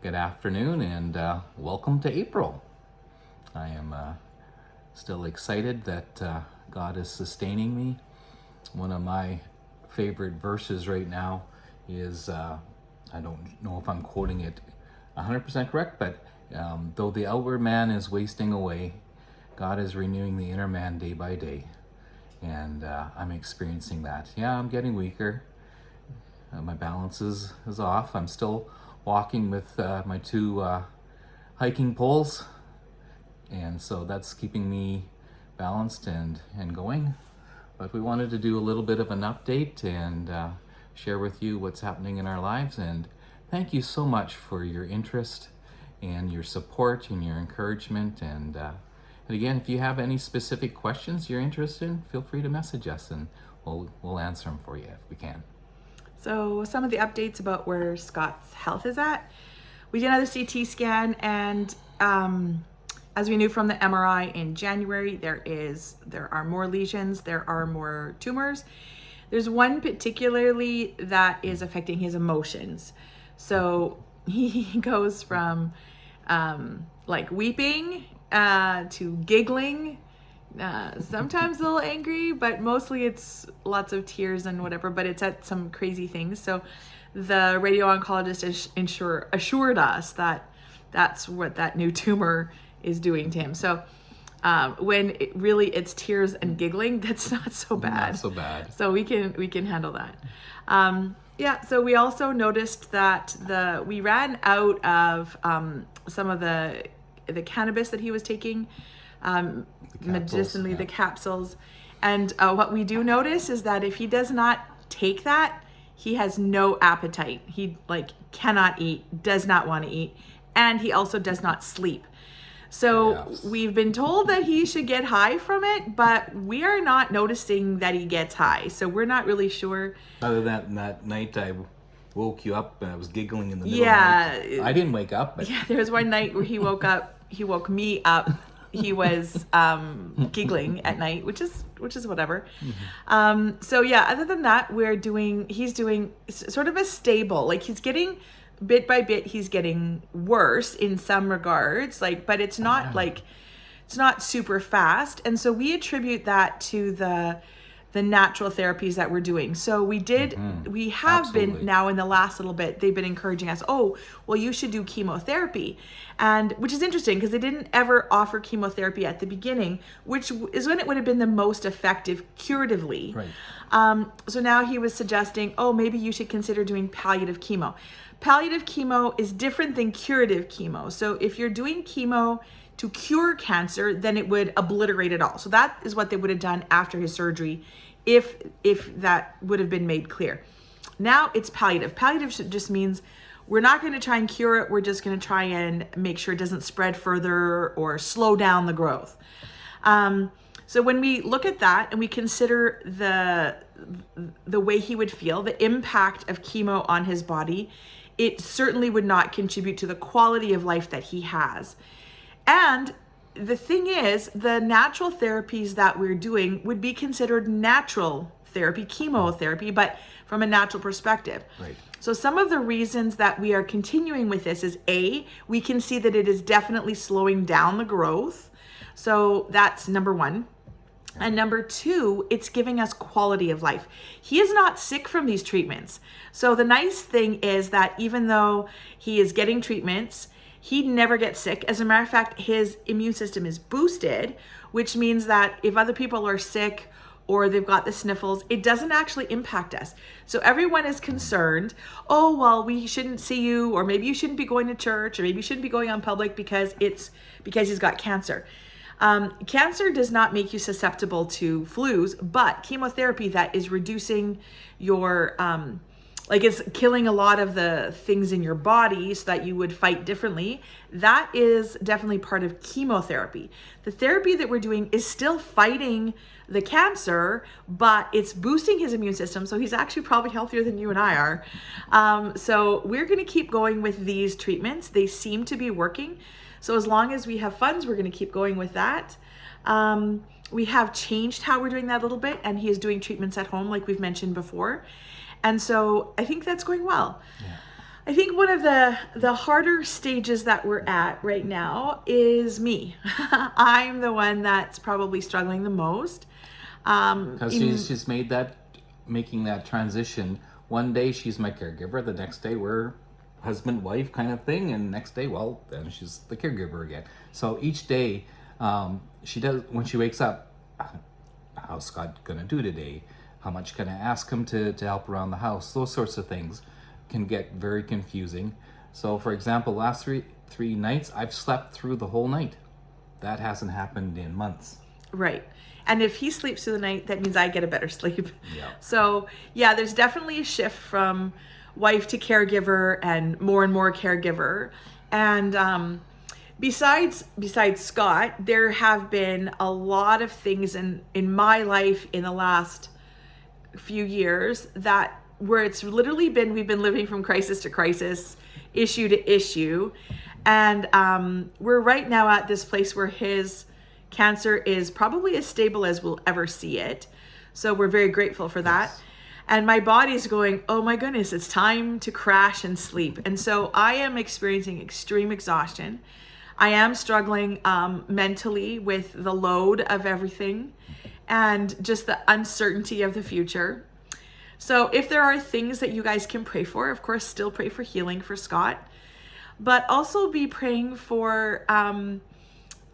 Good afternoon and welcome to April. I am still excited that God is sustaining me. One of my favorite verses right now is, I don't know if I'm quoting it 100% correct, but though the outward man is wasting away, God is renewing the inner man day by day. And I'm experiencing that. Yeah, I'm getting weaker. My balance is off. I'm still walking with my two hiking poles, and so that's keeping me balanced and going. But we wanted to do a little bit of an update and share with you what's happening in our lives. And thank you so much for your interest and your support and your encouragement. And again, if you have any specific questions you're interested in, feel free to message us and we'll answer them for you if we can. So some of the updates about where Scott's health is at. We did another CT scan, and as we knew from the MRI in January, there are more lesions, there are more tumors. There's one particularly that is affecting his emotions. So he goes from like weeping to giggling, sometimes a little angry, but mostly it's lots of tears and whatever, but it's at some crazy things. So the radio oncologist assured us that that's what that new tumor is doing to him. So when it's tears and giggling, that's not so bad. Not so bad. So we can handle that. Yeah, so we also noticed that we ran out of some of the cannabis that he was taking, medicinally, yeah. the capsules. And what we do notice is that if he does not take that, he has no appetite. He cannot eat, does not want to eat, and he also does not sleep. So Yes. We've been told that he should get high from it, but we are not noticing that he gets high. So we're not really sure. Other than that night I woke you up and I was giggling in the middle Yeah. of the night. I didn't wake up, but Yeah, there was one night where he woke me up. He was giggling at night, which is whatever. Mm-hmm. So yeah, other than that, he's doing sort of a stable, he's getting bit by bit, he's getting worse in some regards, but it's not it's not super fast. And so we attribute that to the natural therapies that we're doing. So we have Absolutely. been now in the last little bit, they've been encouraging us, oh, well, you should do chemotherapy. And which is interesting because they didn't ever offer chemotherapy at the beginning, which is when it would have been the most effective curatively. Right. So now he was suggesting, oh, maybe you should consider doing palliative chemo. Palliative chemo is different than curative chemo. So if you're doing chemo to cure cancer, then it would obliterate it all. So that is what they would have done after his surgery if that would have been made clear. Now it's palliative. Palliative just means we're not going to try and cure it. We're just going to try and make sure it doesn't spread further or slow down the growth. So when we look at that and we consider the way he would feel, the impact of chemo on his body, it certainly would not contribute to the quality of life that he has. And the thing is, the natural therapies that we're doing would be considered natural therapy, chemotherapy, but from a natural perspective. Right. So some of the reasons that we are continuing with this is A, we can see that it is definitely slowing down the growth. So that's number one. And number two, it's giving us quality of life. He is not sick from these treatments. So the nice thing is that even though he is getting treatments, he never gets sick. As a matter of fact, his immune system is boosted, which means that if other people are sick or they've got the sniffles, it doesn't actually impact us. So everyone is concerned, oh, well, we shouldn't see you, or maybe you shouldn't be going to church, or maybe you shouldn't be going on public because he's got cancer. Cancer does not make you susceptible to flus, but chemotherapy that is reducing your it's killing a lot of the things in your body so that you would fight differently. That is definitely part of chemotherapy. The therapy that we're doing is still fighting the cancer, but it's boosting his immune system. So he's actually probably healthier than you and I are. So we're going to keep going with these treatments. They seem to be working. So as long as we have funds, we're going to keep going with that. We have changed how we're doing that a little bit, and he is doing treatments at home like we've mentioned before. And so I think that's going well. I think one of the harder stages that we're at right now is me. I'm the one that's probably struggling the most. Because she's making that transition. One day she's my caregiver, the next day we're husband wife kind of thing, and next day, well, then she's the caregiver again. So each day, she does, when she wakes up, how's Scott gonna do today? How much can I ask him to help around the house? Those sorts of things can get very confusing. So for example, last three nights I've slept through the whole night. That hasn't happened in months. Right. And if he sleeps through the night, that means I get a better sleep. Yeah. So yeah, there's definitely a shift from wife to caregiver and more caregiver. And besides Scott, there have been a lot of things in my life in the last few years that where it's literally been, we've been living from crisis to crisis, issue to issue. And we're right now at this place where his cancer is probably as stable as we'll ever see it. So we're very grateful for that. Yes. And my body's going, oh my goodness, it's time to crash and sleep. And so I am experiencing extreme exhaustion. I am struggling mentally with the load of everything and just the uncertainty of the future. So if there are things that you guys can pray for, of course, still pray for healing for Scott, but also be praying for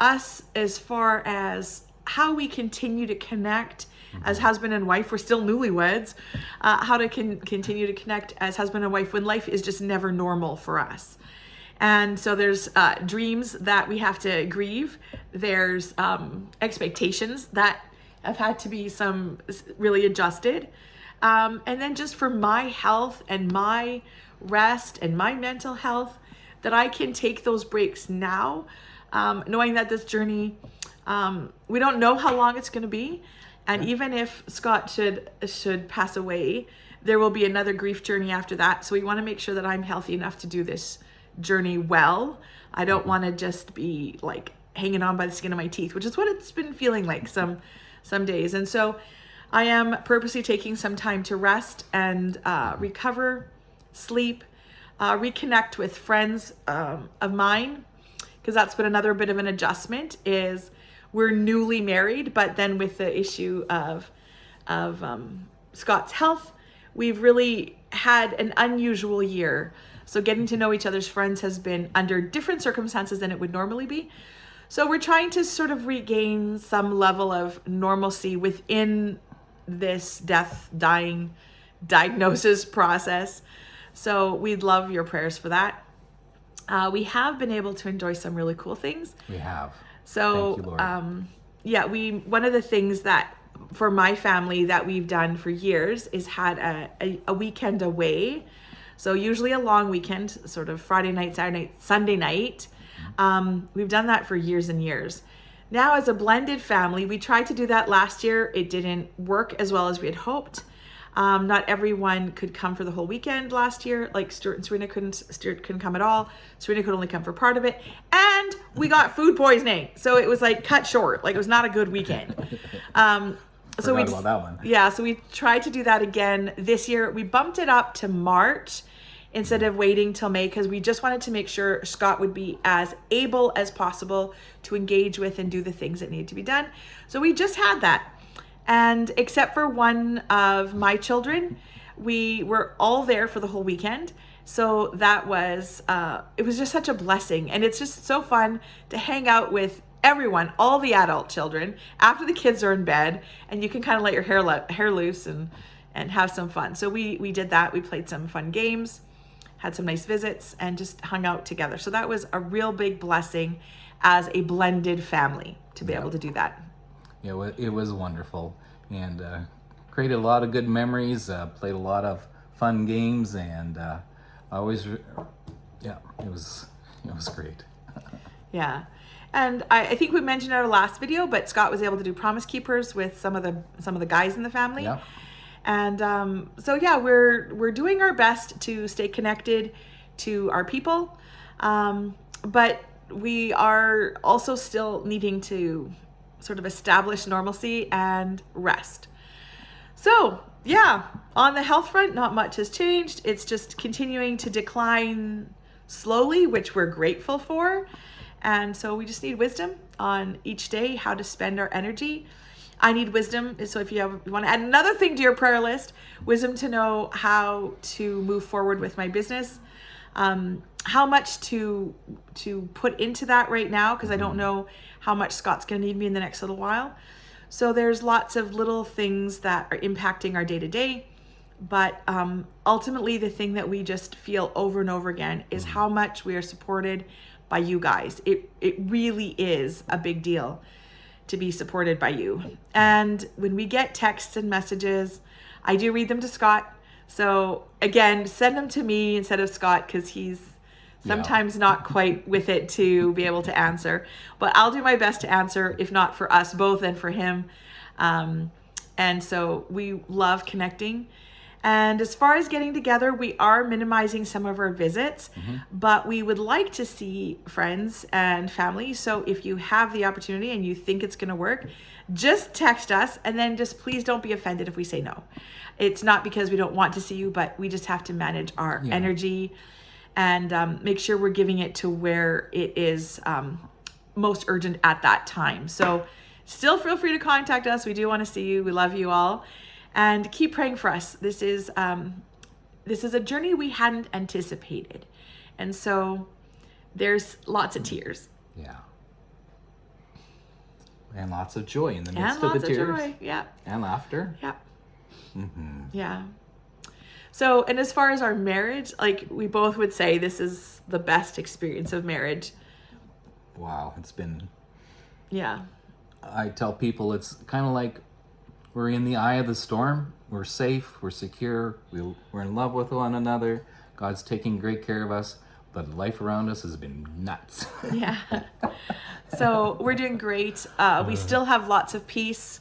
us as far as how we continue to connect as husband and wife. We're still newlyweds. How to continue to connect as husband and wife when life is just never normal for us. And so there's dreams that we have to grieve. There's expectations that have had to be some really adjusted. And then just for my health and my rest and my mental health, that I can take those breaks now, knowing that this journey, we don't know how long it's going to be. And even if Scott should pass away, there will be another grief journey after that. So we want to make sure that I'm healthy enough to do this journey well. I don't want to just be like hanging on by the skin of my teeth, which is what it's been feeling like some days. And so I am purposely taking some time to rest and recover, sleep, reconnect with friends of mine, because that's been another bit of an adjustment. Is we're newly married, but then with the issue of Scott's health, we've really had an unusual year. So getting to know each other's friends has been under different circumstances than it would normally be. So we're trying to sort of regain some level of normalcy within this dying diagnosis process. So we'd love your prayers for that. We have been able to enjoy some really cool things. We have. So, thank you, Lord. one of the things that for my family that we've done for years is had a weekend away. So usually a long weekend, sort of Friday night, Saturday night, Sunday night. We've done that for years and years. Now as a blended family, we tried to do that last year. It didn't work as well as we had hoped. Not everyone could come for the whole weekend last year. Like Stuart and Serena couldn't. Stuart couldn't come at all. Serena could only come for part of it. And we got food poisoning. So it was like cut short. Like it was not a good weekend. So we about that one. Yeah, so we tried to do that again this year. We bumped it up to March instead of waiting till May, because we just wanted to make sure Scott would be as able as possible to engage with and do the things that needed to be done. So we just had that. And except for one of my children, we were all there for the whole weekend. So that was, it was just such a blessing. And it's just so fun to hang out with everyone, all the adult children, after the kids are in bed, and you can kind of let your hair loose and have some fun. So we did that. We played some fun games, had some nice visits, and just hung out together. So that was a real big blessing as a blended family to be able to do that. Yeah, it was wonderful, and created a lot of good memories, played a lot of fun games, and it was great. Yeah. And I think we mentioned in our last video, but Scott was able to do Promise Keepers with some of the guys in the family. Yeah. And so yeah, we're doing our best to stay connected to our people, but we are also still needing to sort of establish normalcy and rest. So yeah, on the health front, not much has changed. It's just continuing to decline slowly, which we're grateful for. And so we just need wisdom on each day, how to spend our energy. I need wisdom. So if you want to add another thing to your prayer list, wisdom to know how to move forward with my business, how much to put into that right now, because I don't know how much Scott's going to need me in the next little while. So there's lots of little things that are impacting our day-to-day. But ultimately, the thing that we just feel over and over again is how much we are supported by you guys. It really is a big deal to be supported by you. And when we get texts and messages, I do read them to Scott. So again, send them to me instead of Scott, because he's sometimes not quite with it to be able to answer. But I'll do my best to answer, if not for us both and for him. And so we love connecting. And as far as getting together, we are minimizing some of our visits, but we would like to see friends and family. So if you have the opportunity and you think it's going to work, just text us, and then just please don't be offended if we say no. It's not because we don't want to see you, but we just have to manage our energy and make sure we're giving it to where it is most urgent at that time. So still feel free to contact us. We do want to see you. We love you all. And keep praying for us. This is a journey we hadn't anticipated. And so there's lots of tears. Yeah. And lots of joy in the midst And of the lots of tears. joy. Yeah. And laughter. Yeah. Yeah. So, and as far as our marriage, like we both would say this is the best experience of marriage. Wow. It's been, Yeah. I tell people it's kind of like we're in the eye of the storm. We're safe. We're secure. We're in love with one another. God's taking great care of us. But life around us has been nuts. Yeah. So we're doing great. We still have lots of peace.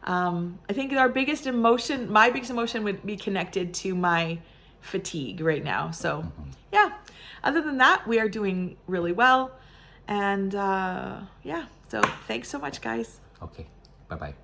I think my biggest emotion would be connected to my fatigue right now. So yeah, other than that, we are doing really well. And yeah, so thanks so much, guys. Okay. Bye-bye.